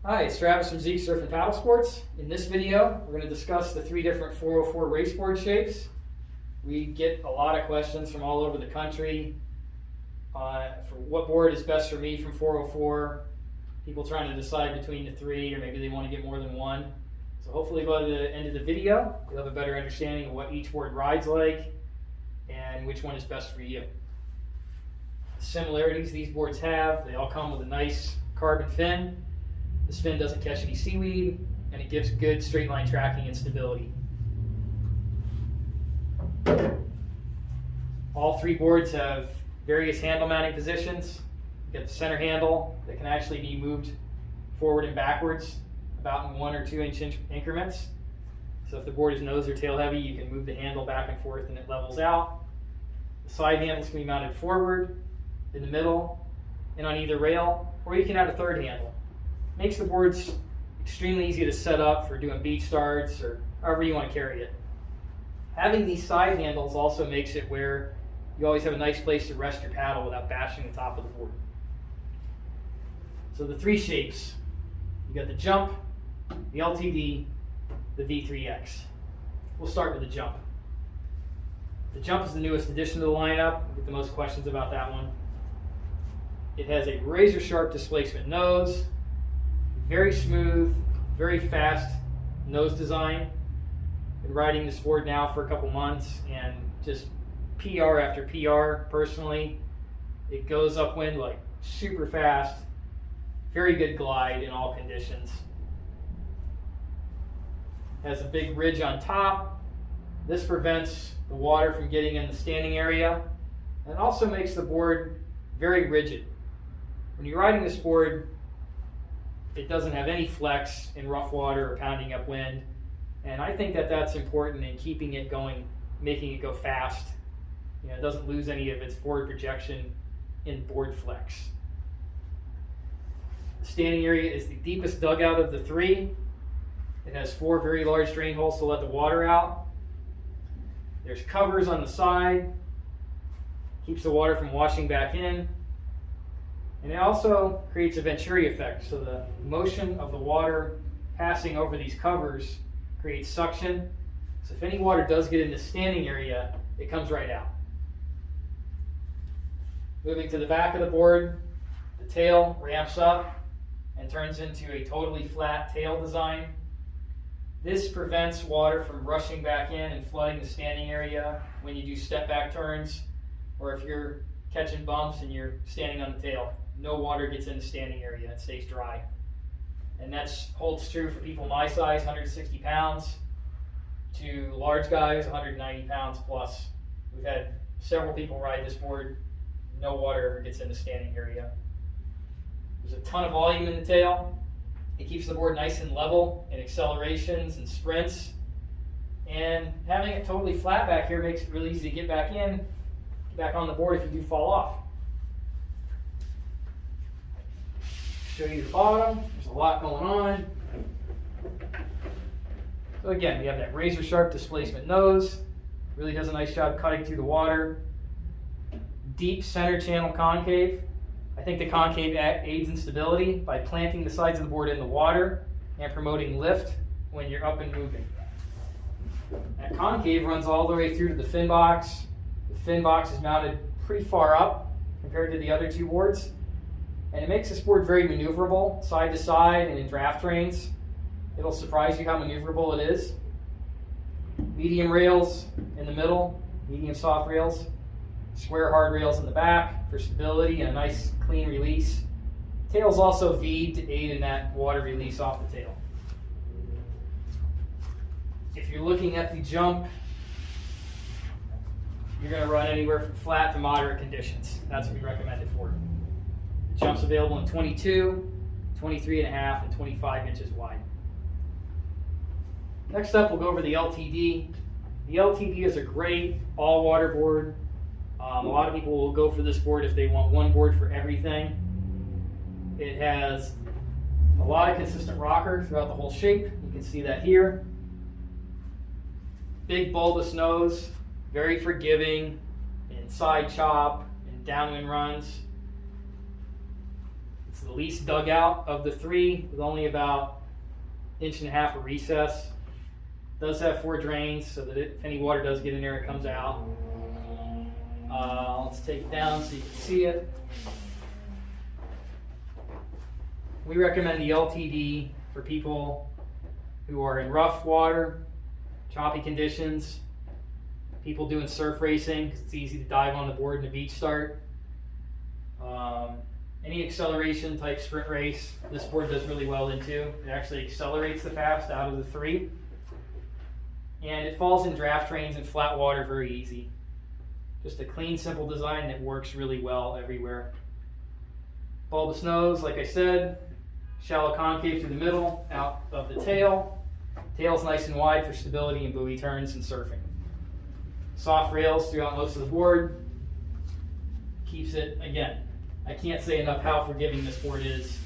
Hi, it's Travis from Zeke Surf and Paddle Sports. In this video, we're going to discuss the 3 different 404 race board shapes. We get a lot of questions from all over the country for what board is best for me from 404. People trying to decide between the 3, or maybe they want to get more than one. So hopefully by the end of the video, you'll have a better understanding of what each board rides like and which one is best for you. The similarities these boards have, they all come with a nice carbon fin. This fin doesn't catch any seaweed, and it gives good straight line tracking and stability. All 3 boards have various handle mounting positions. You get the center handle that can actually be moved forward and backwards about in 1 or 2 inch increments. So if the board is nose or tail heavy, you can move the handle back and forth and it levels out. The side handles can be mounted forward, in the middle, and on either rail, or you can add a 3rd handle. Makes the boards extremely easy to set up for doing beach starts or however you want to carry it. Having these side handles also makes it where you always have a nice place to rest your paddle without bashing the top of the board. So the 3 shapes, you got the Jump, the LTD, the V3X. We'll start with the Jump. The Jump is the newest addition to the lineup. We get the most questions about that one. It has a razor sharp displacement nose, very smooth, very fast nose design. Been riding this board now for a couple months and just PR after PR personally. It goes upwind like super fast, very good glide in all conditions. Has a big ridge on top. This prevents the water from getting in the standing area, and also makes the board very rigid. When you're riding this board, it doesn't have any flex in rough water or pounding upwind, and I think that that's important in keeping it going, making it go fast. It doesn't lose any of its forward projection in board flex. The standing area is the deepest dugout of the 3. It has 4 very large drain holes to let the water out. There's covers on the side, keeps the water from washing back in. And it also creates a Venturi effect, so the motion of the water passing over these covers creates suction. So if any water does get in the standing area, it comes right out. Moving to the back of the board, the tail ramps up and turns into a totally flat tail design. This prevents water from rushing back in and flooding the standing area when you do step back turns, or if you're catching bumps and you're standing on the tail. No water gets in the standing area, it stays dry. And that holds true for people my size, 160 pounds, to large guys, 190 pounds plus. We've had several people ride this board, no water ever gets in the standing area. There's a ton of volume in the tail. It keeps the board nice and level in accelerations and sprints. And having it totally flat back here makes it really easy to get back in, get back on the board if you do fall off. Show you the bottom. There's a lot going on. So again, we have that razor sharp displacement nose. Really does a nice job cutting through the water. Deep center channel concave. I think the concave aids in stability by planting the sides of the board in the water and promoting lift when you're up and moving. That concave runs all the way through to the fin box. The fin box is mounted pretty far up compared to the other 2 boards. And it makes this board very maneuverable, side to side and in draft trains. It'll surprise you how maneuverable it is. Medium rails in the middle, medium soft rails. Square hard rails in the back for stability and a nice clean release. Tail's also V'd to aid in that water release off the tail. If you're looking at the Jump, you're going to run anywhere from flat to moderate conditions. That's what we recommend it for. The Jump's available in 22, 23.5, and 25 inches wide. Next up, we'll go over the LTD. The LTD is a great all-water board. A lot of people will go for this board if they want one board for everything. It has a lot of consistent rocker throughout the whole shape. You can see that here. Big bulbous nose, very forgiving in side chop and downwind runs. It's It's the least dug out of the three, with only about 1.5 inches of recess. It does have 4 drains, so that if any water does get in there, it comes out. Let's take it down so you can see it. We recommend the LTD for people who are in rough water, choppy conditions, people doing surf racing, because it's easy to dive on the board in a beach start. Any acceleration type sprint race, this board does really well into. It actually accelerates the fast out of the 3. And it falls in draft trains and flat water very easy. Just a clean, simple design that works really well everywhere. Bulbous nose, like I said, shallow concave through the middle, out of the tail. Tail's nice and wide for stability and buoy turns and surfing. Soft rails throughout most of the board. Keeps it, again, I can't say enough how forgiving this board is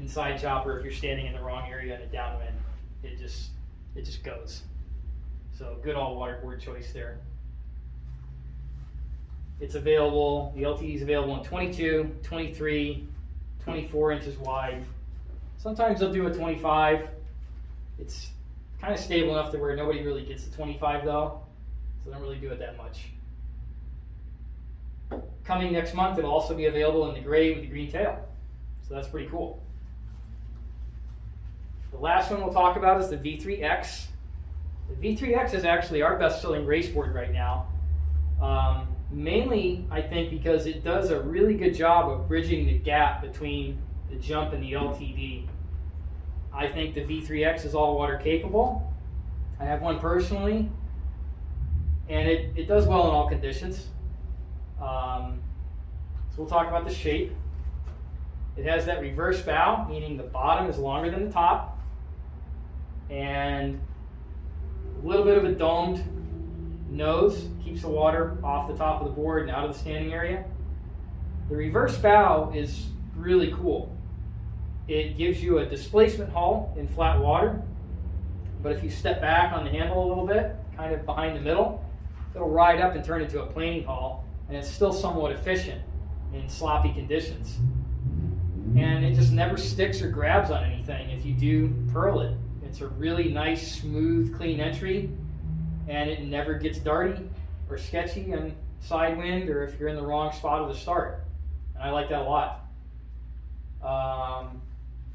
inside chopper if you're standing in the wrong area in a downwind. It just goes. So good all-water board choice there. It's available, the LTD is available in 22, 23, 24 inches wide. Sometimes they'll do a 25. It's kind of stable enough to where nobody really gets the 25 though, so they don't really do it that much. Coming next month, it'll also be available in the gray with the green tail. So that's pretty cool. The last one we'll talk about is the V3X. The V3X is actually our best-selling race board right now. Mainly, I think, because it does a really good job of bridging the gap between the jump and the LTD. I think the V3X is all-water capable. I have one personally, and it does well in all conditions. So we'll talk about the shape. It has that reverse bow, meaning the bottom is longer than the top, and a little bit of a domed nose, keeps the water off the top of the board and out of the standing area. The reverse bow is really cool. It gives you a displacement hull in flat water, but if you step back on the handle a little bit, kind of behind the middle, it'll ride up and turn into a planing hull, and it's still somewhat efficient in sloppy conditions. And it just never sticks or grabs on anything if you do pearl it. It's a really nice, smooth, clean entry, and it never gets darty or sketchy on side wind or if you're in the wrong spot of the start. And I like that a lot.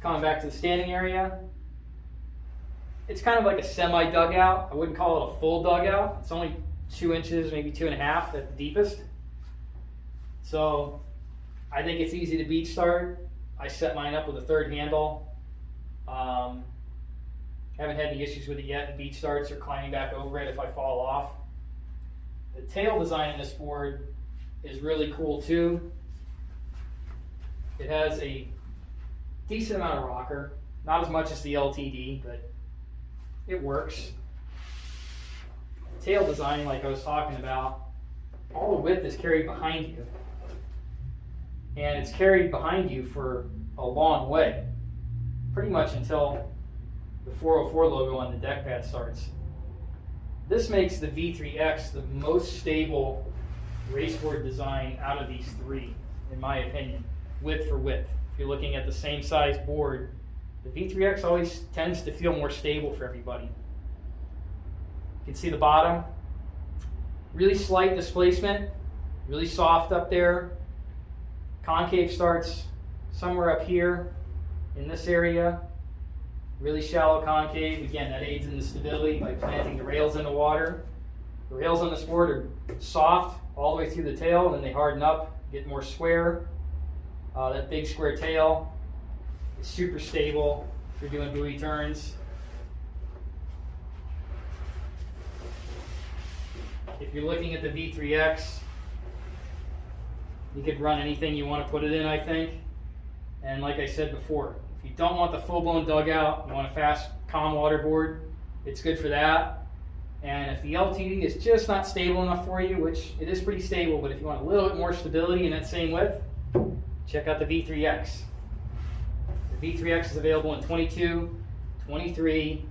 Coming back to the standing area, it's kind of like a semi-dugout. I wouldn't call it a full dugout. It's only 2 inches, maybe 2.5 at the deepest. So I think it's easy to beach start. I set mine up with a 3rd handle. Haven't had any issues with it yet in beach starts or climbing back over it if I fall off. The tail design in this board is really cool too. It has a decent amount of rocker, not as much as the LTD, but it works. Tail design, like I was talking about, all the width is carried behind you. And it's carried behind you for a long way, pretty much until the 404 logo on the deck pad starts. This makes the V3X the most stable raceboard design out of these 3, in my opinion, width for width. If you're looking at the same size board, the V3X always tends to feel more stable for everybody. You can see the bottom, really slight displacement, really soft up there. Concave starts somewhere up here in this area. Really shallow concave. Again, that aids in the stability by planting the rails in the water. The rails on this board are soft all the way through the tail, and then they harden up, get more square. That big square tail is super stable if you're doing buoy turns. If you're looking at the V3X, you could run anything you want to put it in, I think. And like I said before, if you don't want the full-blown dugout, you want a fast, calm water board, it's good for that. And if the LTD is just not stable enough for you, which it is pretty stable, but if you want a little bit more stability in that same width, check out the V3X. The V3X is available in 22, 23,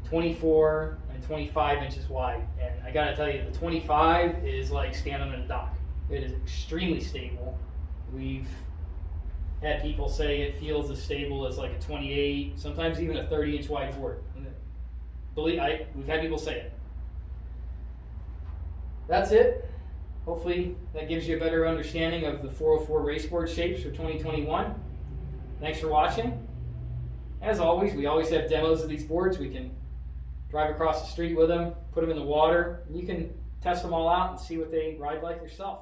24, and 25 inches wide. And I gotta tell you, the 25 is like standing on a dock. It is extremely stable. We've had people say it feels as stable as like a 28, sometimes even a 30-inch wide board. We've had people say it. That's it. Hopefully that gives you a better understanding of the 404 race board shapes for 2021. Thanks for watching. As always, we always have demos of these boards. We can drive across the street with them, put them in the water, and you can test them all out and see what they ride like yourself.